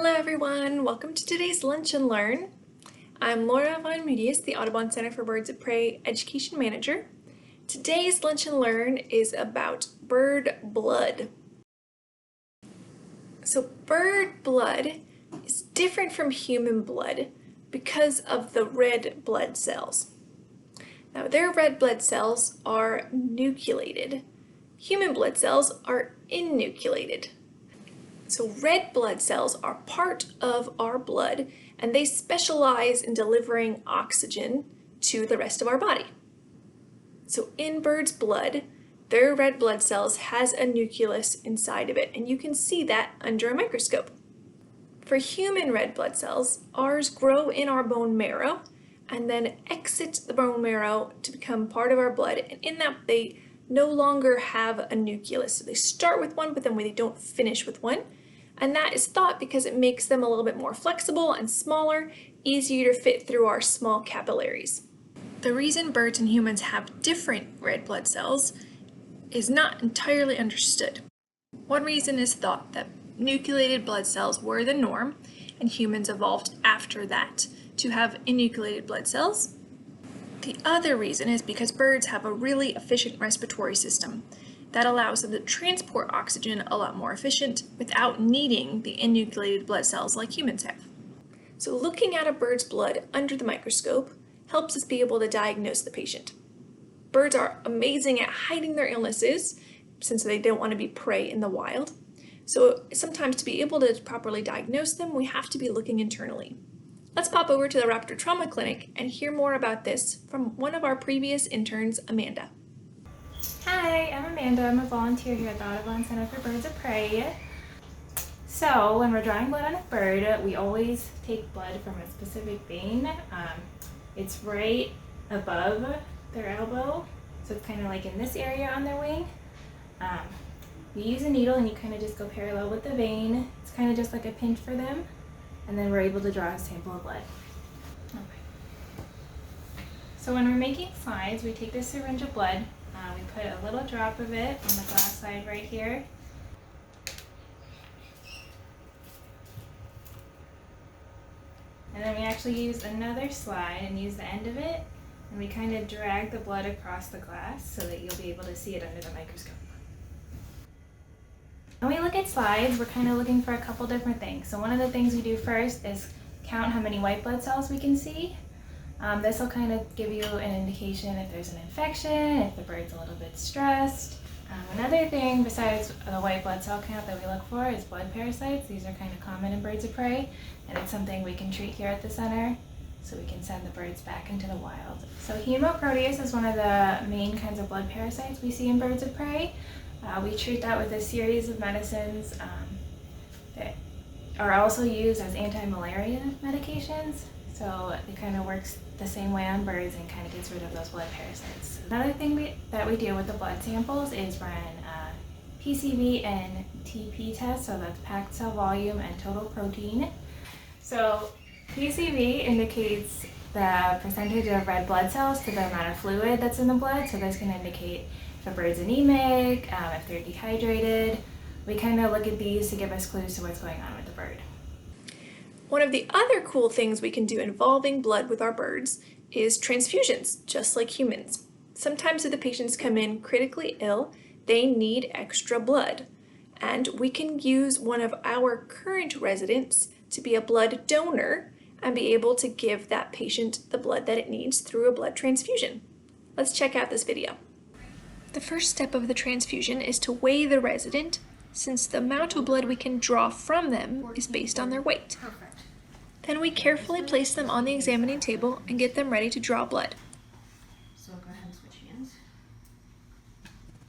Hello everyone, welcome to today's Lunch and Learn. I'm Laura Von Medius, the Audubon Center for Birds of Prey Education Manager. Today's Lunch and Learn is about bird blood. So bird blood is different from human blood because of the red blood cells. Now their red blood cells are nucleated. Human blood cells are innucleated. So red blood cells are part of our blood and they specialize in delivering oxygen to the rest of our body. So in birds' blood, their red blood cells has a nucleus inside of it, and you can see that under a microscope. For human red blood cells, ours grow in our bone marrow and then exit the bone marrow to become part of our blood, and in that they no longer have a nucleus. So they start with one, but then they don't finish with one. And that is thought because it makes them a little bit more flexible and smaller, easier to fit through our small capillaries. The reason birds and humans have different red blood cells is not entirely understood. One reason is thought that nucleated blood cells were the norm, and humans evolved after that to have enucleated blood cells. The other reason is because birds have a really efficient respiratory system that allows them to transport oxygen a lot more efficient without needing the enucleated blood cells like humans have. So looking at a bird's blood under the microscope helps us be able to diagnose the patient. Birds are amazing at hiding their illnesses since they don't want to be prey in the wild. So sometimes to be able to properly diagnose them, we have to be looking internally. Let's pop over to the Raptor Trauma Clinic and hear more about this from one of our previous interns, Amanda. Hi, I'm Amanda. I'm a volunteer here at the Audubon Center for Birds of Prey. So when we're drawing blood on a bird, we always take blood from a specific vein. It's right above their elbow, so it's kind of like in this area on their wing. You use a needle and you kind of just go parallel with the vein. It's kind of just like a pinch for them, and then we're able to draw a sample of blood. Okay. So when we're making slides, we take this syringe of blood. We put a little drop of it on the glass side right here. And then we actually use another slide and use the end of it, and we kind of drag the blood across the glass so that you'll be able to see it under the microscope. When we look at slides, we're kind of looking for a couple different things. So one of the things we do first is count how many white blood cells we can see. This will kind of give you an indication if there's an infection, if the bird's a little bit stressed. Another thing besides the white blood cell count that we look for is blood parasites. These are kind of common in birds of prey, and it's something we can treat here at the center so we can send the birds back into the wild. So hemoproteus is one of the main kinds of blood parasites we see in birds of prey. We treat that with a series of medicines that are also used as anti-malaria medications. So it kind of works the same way on birds and kind of gets rid of those blood parasites. Another thing that we do with the blood samples is run PCV and TP tests, so that's packed cell volume and total protein. So PCV indicates the percentage of red blood cells to the amount of fluid that's in the blood. So this can indicate if a bird's anemic, if they're dehydrated. We kind of look at these to give us clues to what's going on with the bird. One of the other cool things we can do involving blood with our birds is transfusions, just like humans. Sometimes if the patients come in critically ill, they need extra blood. And we can use one of our current residents to be a blood donor and be able to give that patient the blood that it needs through a blood transfusion. Let's check out this video. The first step of the transfusion is to weigh the resident, since the amount of blood we can draw from them is based on their weight. Then we carefully place them on the examining table and get them ready to draw blood. So go ahead and switch hands.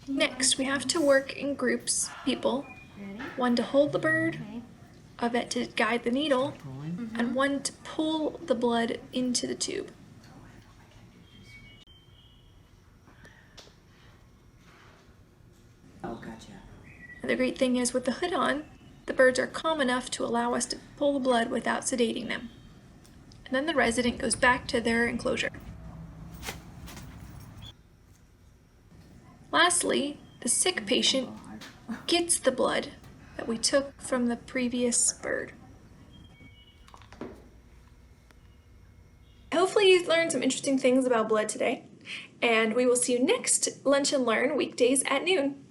Next, we have to work in groups, people, Ready? one to hold the bird, Okay. a vet to guide the needle, Pulling. and one to pull the blood into the tube. Oh, gotcha. And the great thing is with the hood on, the birds are calm enough to allow us to pull the blood without sedating them. And then the resident goes back to their enclosure. Lastly, the sick patient gets the blood that we took from the previous bird. hopefully you learned some interesting things about blood today, and we will see you next Lunch and Learn weekdays at noon.